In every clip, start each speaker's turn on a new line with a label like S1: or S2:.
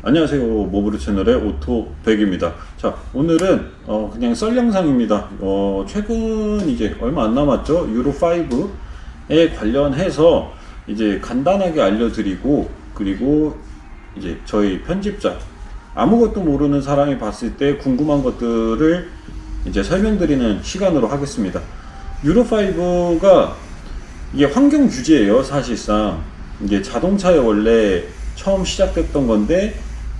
S1: 안녕하세요. 모브르 채널의 오토백입니다. 자, 오늘은 그냥 썰 영상입니다. 최근 이제 얼마 안 남았죠. 유로5에 관련해서 이제 간단하게 알려드리고, 그리고 이제 저희 편집자 아무것도 모르는 사람이 봤을 때 궁금한 것들을 이제 설명드리는 시간으로 하겠습니다. 유로5가 이게 환경 규제예요. 사실상 이게 자동차에 원래 처음 시작됐던 건데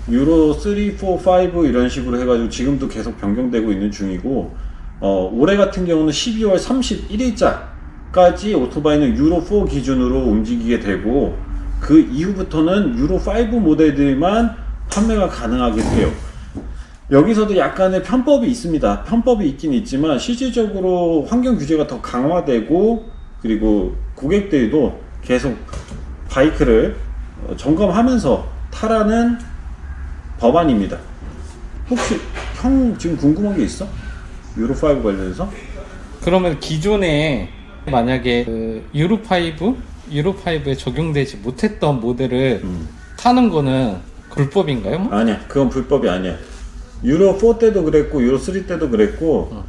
S1: 유로 3, 4, 5 이런 식으로 해가지고 지금도 계속 변경되고 있는 중이고, 올해 같은 경우는 12월 31일자까지 오토바이는 유로 4 기준으로 움직이게 되고, 그 이후부터는 유로 5 모델들만 판매가 가능하게 돼요. 여기서도 약간의 편법이 있습니다. 편법이 있긴 있지만 실질적으로 환경 규제가 더 강화되고, 그리고 고객들도 계속 바이크를 점검하면서 타라는 법안입니다. 혹시 형 지금 궁금한 게 있어? 유로5 관련해서?
S2: 그러면 기존에 만약에 유로5에 적용되지 못했던 모델을 타는 거는 불법인가요? 뭐?
S1: 아니야, 그건 불법이 아니야. 유로 4 때도 그랬고 유로 3 때도 그랬고,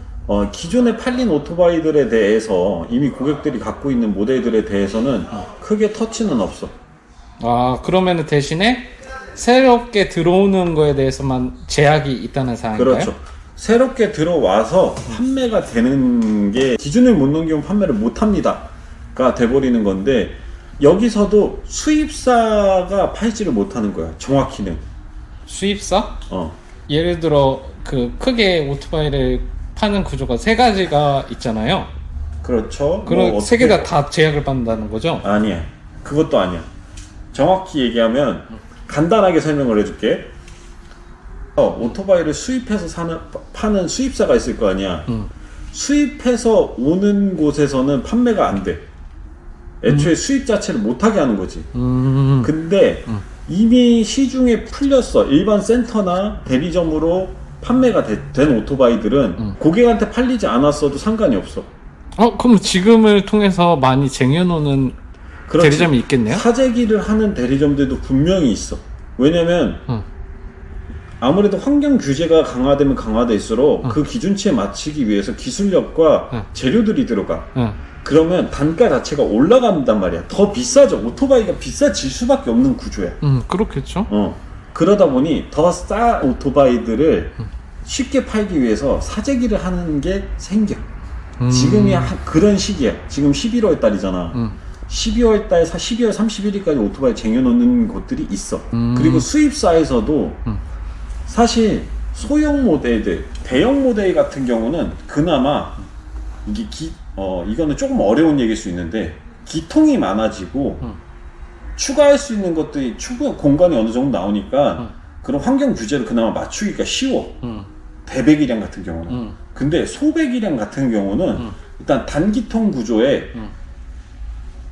S1: 기존에 팔린 오토바이들에 대해서 이미 고객들이 갖고 있는 모델들에 대해서는 크게 터치는 없어.
S2: 아, 그러면은 대신에 새롭게 들어오는 거에 대해서만 제약이 있다는 사항인가요?
S1: 그렇죠. 새롭게 들어와서 판매가 되는 게 기준을 못 넘기면 판매를 못 합니다가 돼버리는 건데, 여기서도 수입사가 팔지를 못하는 거야. 정확히는.
S2: 수입사?
S1: 어.
S2: 예를 들어 그 크게 오토바이를 파는 구조가 세 가지가 있잖아요.
S1: 그렇죠.
S2: 그럼 세 개 다 제약을 받는다는 거죠?
S1: 아니야. 그것도 아니야. 정확히 얘기하면 간단하게 설명을 해줄게. 오토바이를 수입해서 파는 수입사가 있을 거 아니야. 수입해서 오는 곳에서는 판매가 안 돼. 애초에 수입 자체를 못하게 하는 거지. 근데 이미 시중에 풀렸어. 일반 센터나 대리점으로 판매가 된 오토바이들은 고객한테 팔리지 않았어도 상관이 없어.
S2: 그럼 지금을 통해서 많이 쟁여놓는
S1: 그렇지.
S2: 대리점이 있겠네요?
S1: 사재기를 하는 대리점들도 분명히 있어. 왜냐면 아무래도 환경 규제가 강화되면 강화될수록 그 기준치에 맞추기 위해서 기술력과 재료들이 들어가. 그러면 단가 자체가 올라간단 말이야. 더 비싸죠. 오토바이가 비싸질 수밖에 없는 구조야.
S2: 그렇겠죠.
S1: 그러다 보니 더 싼 오토바이들을 쉽게 팔기 위해서 사재기를 하는 게 생겨. 지금이 그런 시기야. 지금 11월 달이잖아. 12월 31일까지 오토바이 쟁여놓는 곳들이 있어. 그리고 수입사에서도 사실 소형 모델들, 대형 모델 같은 경우는 그나마 이게 이거는 조금 어려운 얘기일 수 있는데, 기통이 많아지고 추가할 수 있는 것들이 추가 공간이 어느 정도 나오니까 그런 환경 규제를 그나마 맞추기가 쉬워. 대배기량 같은 경우는. 근데 소배기량 같은 경우는 일단 단기통 구조에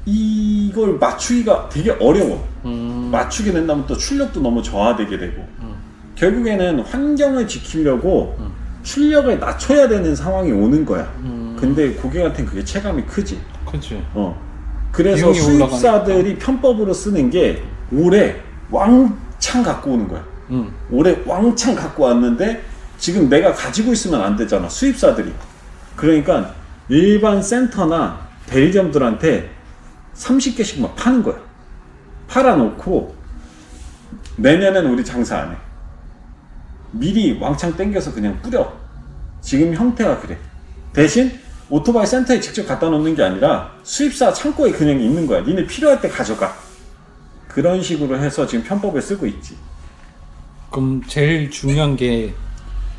S1: 이걸 맞추기가 되게 어려워. 맞추게 된다면 또 출력도 너무 저하되게 되고, 결국에는 환경을 지키려고 출력을 낮춰야 되는 상황이 오는 거야. 근데 고객한테는 그게 체감이 크지.
S2: 그치.
S1: 그래서 수입사들이 편법으로 쓰는 게 올해 왕창 갖고 오는 거야. 올해 왕창 갖고 왔는데 지금 내가 가지고 있으면 안 되잖아, 수입사들이. 그러니까 일반 센터나 대리점들한테 30개씩 막 파는 거야. 팔아놓고 내년엔 우리 장사 안 해. 미리 왕창 땡겨서 그냥 뿌려. 지금 형태가 그래. 대신 오토바이 센터에 직접 갖다 놓는 게 아니라 수입사 창고에 그냥 있는 거야. 니네 필요할 때 가져가. 그런 식으로 해서 지금 편법을 쓰고 있지.
S2: 그럼 제일 중요한 게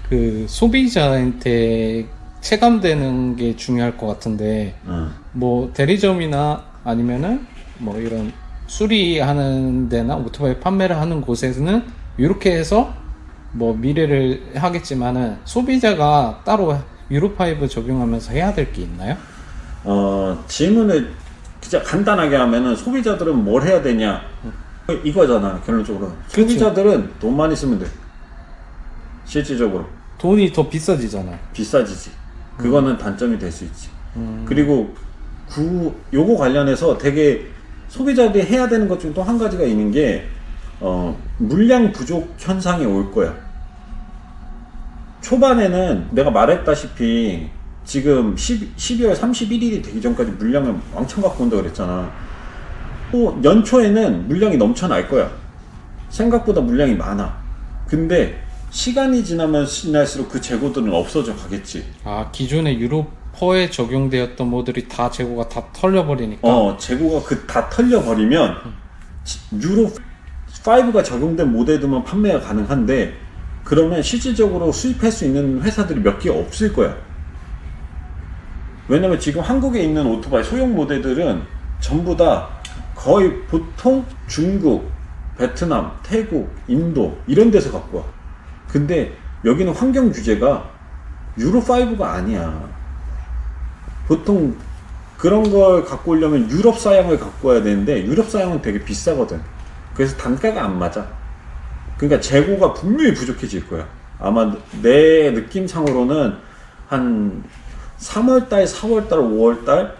S2: 그 소비자한테 체감되는 게 중요할 것 같은데, 뭐 대리점이나 아니면은 뭐 이런 수리하는 데나 오토바이 판매를 하는 곳에서는 이렇게 해서 뭐 미래를 하겠지만은, 소비자가 따로 유로5 적용하면서 해야 될 게 있나요?
S1: 질문을 진짜 간단하게 하면은 소비자들은 뭘 해야 되냐, 이거잖아 결론적으로.
S2: 그치.
S1: 소비자들은 돈 많이 쓰면 돼. 실질적으로
S2: 돈이 더 비싸지잖아.
S1: 비싸지지. 그거는 단점이 될 수 있지. 그리고 요거 관련해서 되게 소비자들이 해야 되는 것 중에 또 한 가지가 있는 게, 물량 부족 현상이 올 거야. 초반에는 내가 말했다시피 지금 12월 31일이 되기 전까지 물량을 왕창 갖고 온다 그랬잖아. 또 연초에는 물량이 넘쳐날 거야. 생각보다 물량이 많아. 근데 시간이 지나면 지날수록 그 재고들은 없어져 가겠지.
S2: 아, 기존의 유로4에 적용되었던 모델이 다 재고가 다 털려버리니까.
S1: 재고가 다 털려버리면 유로5가 적용된 모델들만 판매가 가능한데, 그러면 실질적으로 수입할 수 있는 회사들이 몇 개 없을 거야. 왜냐면 지금 한국에 있는 오토바이 소형 모델들은 전부 다 거의 보통 중국, 베트남, 태국, 인도 이런 데서 갖고 와. 근데 여기는 환경 규제가 유로5가 아니야. 보통 그런 걸 갖고 오려면 유럽 사양을 갖고 와야 되는데 유럽 사양은 되게 비싸거든. 그래서 단가가 안 맞아. 그러니까 재고가 분명히 부족해질 거야. 아마 내 느낌상으로는 한 3월달, 4월달, 5월달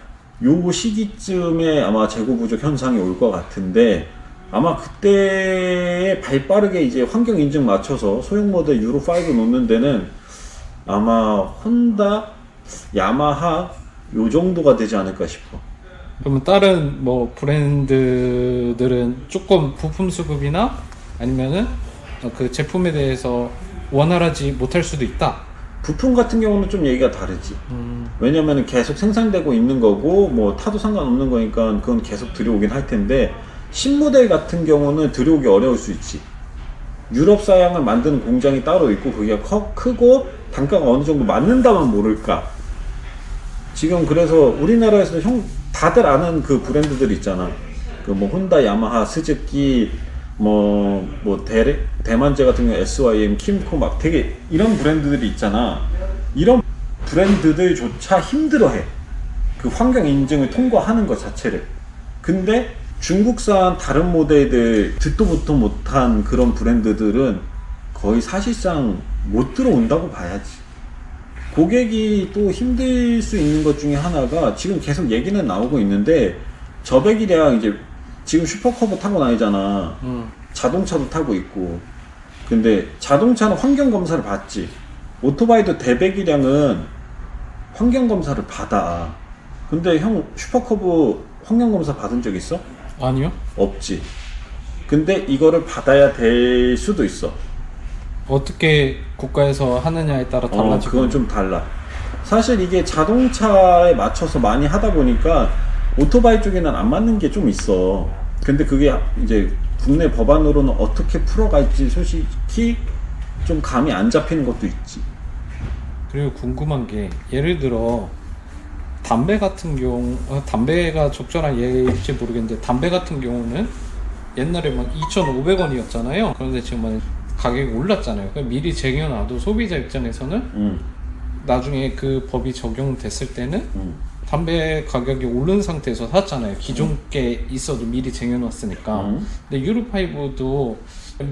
S1: 요 시기쯤에 아마 재고 부족 현상이 올 것 같은데, 아마 그때에 발빠르게 이제 환경 인증 맞춰서 소형 모델 유로5 놓는 데는 아마 혼다, 야마하 요 정도가 되지 않을까 싶어.
S2: 그러면 다른 뭐 브랜드들은 조금 부품 수급이나 아니면은 그 제품에 대해서 원활하지 못할 수도 있다.
S1: 부품 같은 경우는 좀 얘기가 다르지. 왜냐면은 계속 생산되고 있는 거고 뭐 타도 상관없는 거니까 그건 계속 들여오긴 할 텐데, 신모델 같은 경우는 들여오기 어려울 수 있지. 유럽 사양을 만드는 공장이 따로 있고 그게 크고 단가가 어느 정도 맞는다면 모를까. 지금 그래서 우리나라에서 다들 아는 그 브랜드들 있잖아. 그 뭐 혼다, 야마하, 스즈키, 대만제 같은 경우 SYM, 킴코 막 되게 이런 브랜드들이 있잖아. 이런 브랜드들조차 힘들어해. 그 환경 인증을 통과하는 것 자체를. 근데 중국산 다른 모델들 듣도 보도 못한 그런 브랜드들은 거의 사실상 못 들어온다고 봐야지. 고객이 또 힘들 수 있는 것 중에 하나가 지금 계속 얘기는 나오고 있는데, 저배기량 이제 지금 슈퍼커브 타고 다니잖아. 자동차도 타고 있고. 근데 자동차는 환경검사를 받지. 오토바이도 대배기량은 환경검사를 받아. 근데 형 슈퍼커브 환경검사 받은 적 있어?
S2: 아니요.
S1: 없지. 근데 이거를 받아야 될 수도 있어.
S2: 어떻게 국가에서 하느냐에 따라 달라지고.
S1: 그건 좀 달라. 사실 이게 자동차에 맞춰서 많이 하다 보니까 오토바이 쪽에는 안 맞는 게 좀 있어. 근데 그게 이제 국내 법안으로는 어떻게 풀어갈지 솔직히 좀 감이 안 잡히는 것도 있지.
S2: 그리고 궁금한 게, 예를 들어 담배 같은 경우, 담배가 적절한 예일지 모르겠는데, 담배 같은 경우는 옛날에 막 2,500원이었잖아요. 그런데 지금 막 가격이 올랐잖아요. 그러니까 미리 쟁여놔도 소비자 입장에서는 나중에 그 법이 적용됐을 때는 담배 가격이 오른 상태에서 샀잖아요. 기존 게 있어도 미리 쟁여놨으니까. 근데 유로5도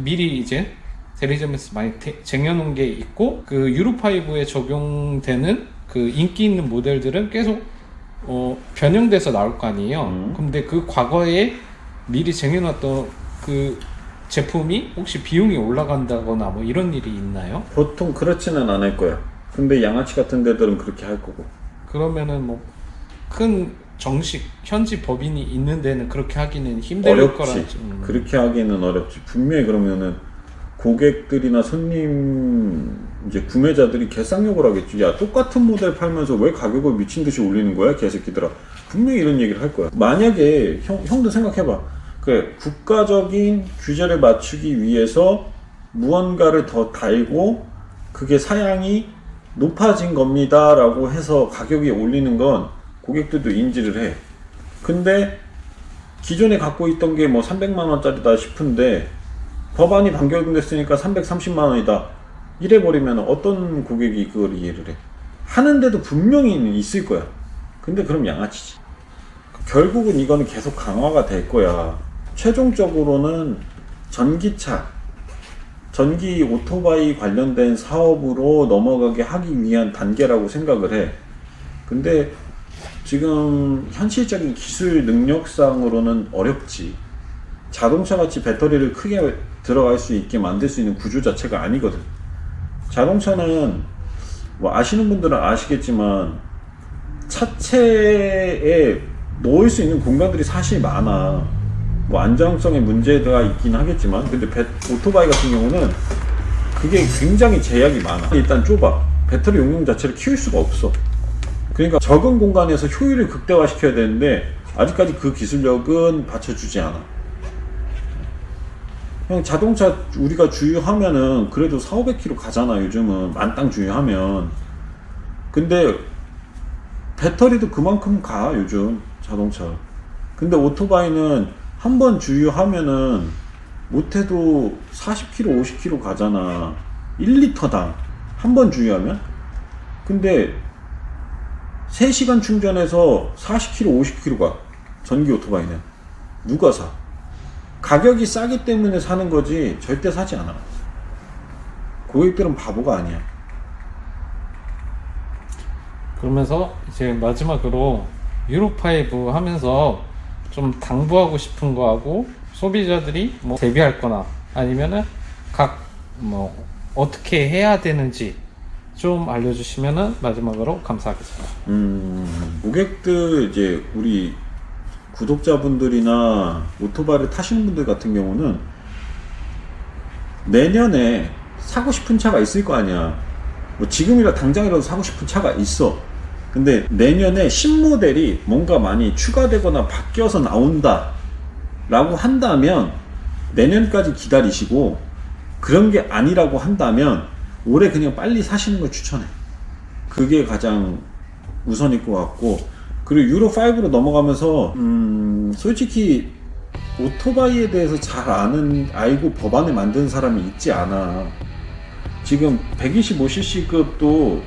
S2: 미리 이제 대리점에서 많이 쟁여놓은 게 있고, 그 유로5에 적용되는 그 인기 있는 모델들은 계속 변형돼서 나올 거 아니에요. 근데 그 과거에 미리 쟁여놨던 그 제품이 혹시 비용이 올라간다거나 뭐 이런 일이 있나요?
S1: 보통 그렇지는 않을 거야. 근데 양아치 같은 데들은 그렇게 할 거고.
S2: 그러면은 뭐 큰 정식 현지 법인이 있는 데는 그렇게 하기는 힘들
S1: 어렵지.
S2: 거라지.
S1: 그렇게 하기는 어렵지. 분명히 그러면은 고객들이나 손님, 이제 구매자들이 개쌍욕을 하겠지. 야, 똑같은 모델 팔면서 왜 가격을 미친 듯이 올리는 거야, 개새끼들아. 분명히 이런 얘기를 할 거야. 만약에 형도 생각해봐. 그래, 국가적인 규제를 맞추기 위해서 무언가를 더 달고 그게 사양이 높아진 겁니다 라고 해서 가격이 올리는 건 고객들도 인지를 해. 근데 기존에 갖고 있던 게 뭐 300만 원짜리다 싶은데 법안이 변경됐으니까 330만 원이다 이래버리면 어떤 고객이 그걸 이해를 해? 하는데도 분명히 있을 거야. 근데 그럼 양아치지. 결국은 이거는 계속 강화가 될 거야. 최종적으로는 전기차, 전기 오토바이 관련된 사업으로 넘어가게 하기 위한 단계라고 생각을 해. 근데 지금 현실적인 기술 능력상으로는 어렵지. 자동차 같이 배터리를 크게 들어갈 수 있게 만들 수 있는 구조 자체가 아니거든. 자동차는 뭐 아시는 분들은 아시겠지만 차체에 넣을 수 있는 공간들이 사실 많아. 뭐 안정성의 문제가 있긴 하겠지만, 근데 오토바이 같은 경우는 그게 굉장히 제약이 많아. 일단 좁아. 배터리 용량 자체를 키울 수가 없어. 그러니까 적은 공간에서 효율을 극대화시켜야 되는데 아직까지 그 기술력은 받쳐주지 않아. 형 자동차 우리가 주유하면은 그래도 400~500km 가잖아. 요즘은 만땅 주유하면. 근데 배터리도 그만큼 가 요즘 자동차. 근데 오토바이는 한 번 주유하면은 못해도 40km 50km 가잖아. 1리터당 한 번 주유하면. 근데 3시간 충전해서 40km 50km 가. 전기 오토바이는 누가 사? 가격이 싸기 때문에 사는 거지 절대 사지 않아. 고객들은 바보가 아니야.
S2: 그러면서 이제 마지막으로 유로5 하면서 좀 당부하고 싶은 거하고 소비자들이 뭐 대비할 거나 아니면은 각 뭐 어떻게 해야 되는지 좀 알려주시면은 마지막으로 감사하겠습니다.
S1: 고객들 이제 우리 구독자분들이나 오토바이를 타시는 분들 같은 경우는 내년에 사고 싶은 차가 있을 거 아니야. 뭐 지금이라 당장이라도 사고 싶은 차가 있어. 근데 내년에 신모델이 뭔가 많이 추가되거나 바뀌어서 나온다 라고 한다면 내년까지 기다리시고, 그런 게 아니라고 한다면 올해 그냥 빨리 사시는 걸 추천해. 그게 가장 우선일 것 같고, 그리고 유로5로 넘어가면서 솔직히 오토바이에 대해서 잘 알고 법안을 만든 사람이 있지 않아. 지금 125cc급도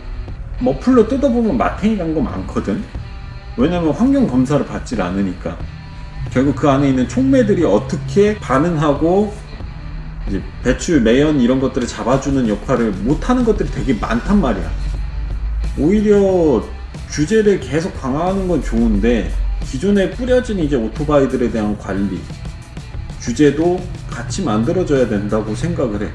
S1: 머플러 뜯어보면 마탱이 간 거 많거든. 왜냐면 환경 검사를 받질 않으니까. 결국 그 안에 있는 촉매들이 어떻게 반응하고 이제 배출, 매연 이런 것들을 잡아주는 역할을 못하는 것들이 되게 많단 말이야. 오히려 규제를 계속 강화하는 건 좋은데 기존에 뿌려진 이제 오토바이들에 대한 관리, 규제도 같이 만들어져야 된다고 생각을 해.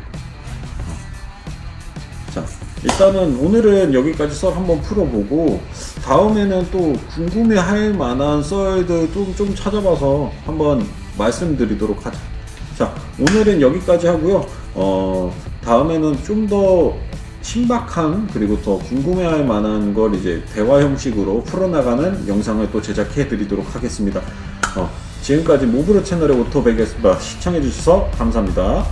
S1: 자, 일단은 오늘은 여기까지 썰 한번 풀어보고 다음에는 또 궁금해할 만한 썰들 좀 찾아봐서 한번 말씀드리도록 하자. 자, 오늘은 여기까지 하고요. 다음에는 좀 더 신박한 그리고 더 궁금해할 만한 걸 이제 대화 형식으로 풀어나가는 영상을 또 제작해 드리도록 하겠습니다. 지금까지 모브로 채널의 오토백에서 시청해 주셔서 감사합니다.